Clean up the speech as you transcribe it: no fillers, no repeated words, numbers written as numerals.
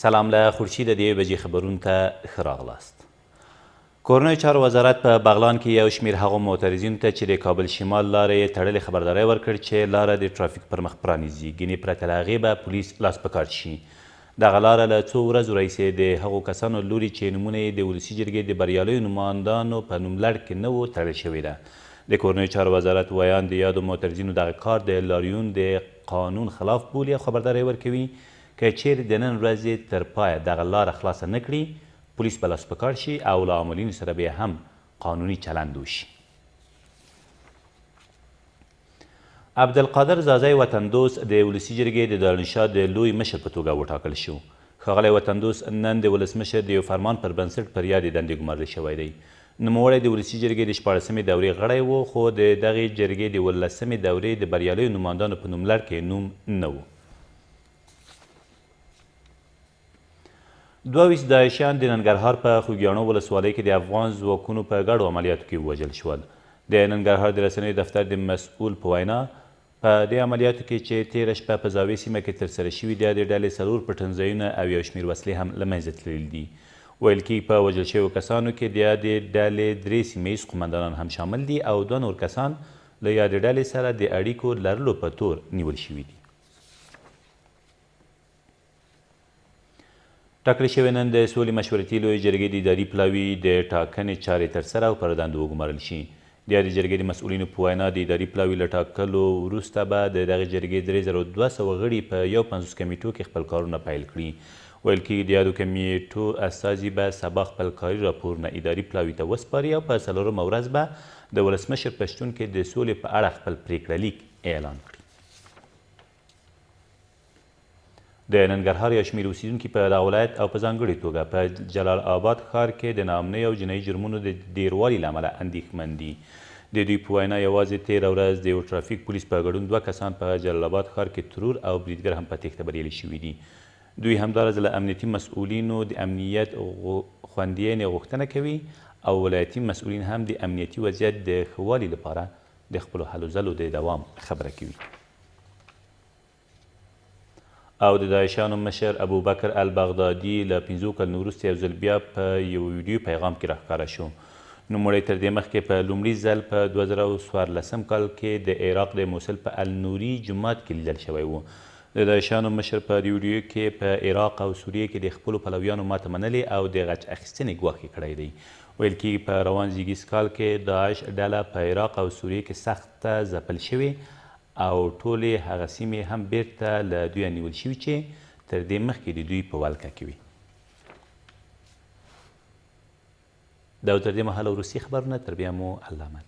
سلام له خورشید د دې بجې خبرونو ته ښه راغلاست. کورنیو چارو وزارت په بغلان کې یو شمېر هغو معترضینو ته چې د کابل شمال لارې یې تړلې خبرداری ورکړ چې لاره د ټرافیک پر مخ پرانیزي، ګینې پرته له هغې به پولیس لاس په کار شي. دغه لاره له څو ورځو راهیسې د هغو کسانو لوري چې نومونه یې د ولسي جرګې د بریالیو نمایندانو په نوملړ کې نه وو تړل شوې ده. د کورنیو چارو وزارت ویان د یادو معترضینو دغه کار د لاریون د قانون خلاف بولي او خبرداری ورکوي که چیرې د نن ورځې تر پایه دغه لاره خلاصه نه کړي، پولیس به لاس په کار شي او له عاملینو سره بیا هم قانوني چلند وشي. عبدالقادر زازی وطندوس د ولسي جرګې د دارالانشا د لوی مشر په توګه وټاکل شو. ښاغلی وطندوس نن د ولسمشر د یو فرمان پر بنسټ پر یادې دندې ګمارل شوی دی. نوموړی د ولسي جرګې د 14مې دورې غړی و، خو د دغې جرګې د 18مې دورې د بریالیو نمایندانو په نوملړ کې نوم نه و. 22 داعشیان د ننګرهار په خوږیاڼو ولسوالۍ کې د افغان ځواکونو په ګډو عملیاتو کې ووژل شول. د ننګرهار د رسنیو دفتر د مسؤل په وینا په دې عملیاتو کې چې تېره شپه په زاویې سیمه کې ترسره شوي دي، د ډلې 4 پټنځایونه او یو شمېر وسلې هم له منځه تللي دي. ویل کېږي په وژل شویو کسانو کې د یادې ډلې 3 سیمه ییز قمندانان هم شامل دي او 2 نور کسان له یادې ډلې سره د اړیکو لرلو په تور نیول شوي دي. ټاکل شوې نن د سولې مشورتي لویې جرګې د اداري پلاوي د ټاکنې چارې ترسره او پر دندو وګمارل شي. د یادې جرګې د مسؤلینو په وینا د اداري پلاوي له ټاکلو وروسته به د دغې جرګې 3200 غړي په 51 کمیټو کې خپل کارونه پیل کړي. ویل کېږي د یادو کمیټو استازي به سبا خپل کاري راپورونه اداري پلاوي ته وسپاري او په 4مه ورځ به د ولسمشر په شتون کې د سولې په اړه خپل پرېکړه لیک اعلان کړي. د ننګرهار یو شمېر اوسیدونکي په دغه ولایت او په ځانګړې توګه په جلال آباد ښار کې د ناامنۍ او جنایي جرمونو د ډیروالي له امله اندېښمن دي. د دوی په وینا یوازې تېره ورځ د یو ټرافیک پولیس په ګډون 2 کسان په جلال آباد ښار کې ترور او بریدګر هم په تېښته بریالي شوي دي. دوی همداراز له امنیتي مسؤلینو د امنیت خوندیینې غوښتنه کوي او ولایتي مسؤلین هم د امنیتي وضعیت د ښه والي لپاره د خپلو هلو ځلو د دوام خبره کوي. او د داعشیانو مشر ابوبکر البغدادي له 5 کلونو وروسته یو ځل بیا په یو ویډیو پیغام کې راښکاره شو. نوموړی تر دې مخکې په لومړي ځل په 2014 کال کې د عراق د موصل په النوري جومات کې لیدل شوی و. د داعشیانو مشر په دې ویډیو کې په عراق او سوریې کې د خپلو پلویانو ماته منلې او د غچ اخیستنې ګواښ کړی دی. ویل کېږي په روان زیږیز کال کې داعش ډله په عراق او سوریې کې سخته ځپل شوې او ټولې هغه سیمې هم بیرته له دوی نیول شوي چې تر دې مخکې د دوی په ولکه کې وي. دا تر دې مهاله وروستي خبرونه، تر بیا مو الله امان.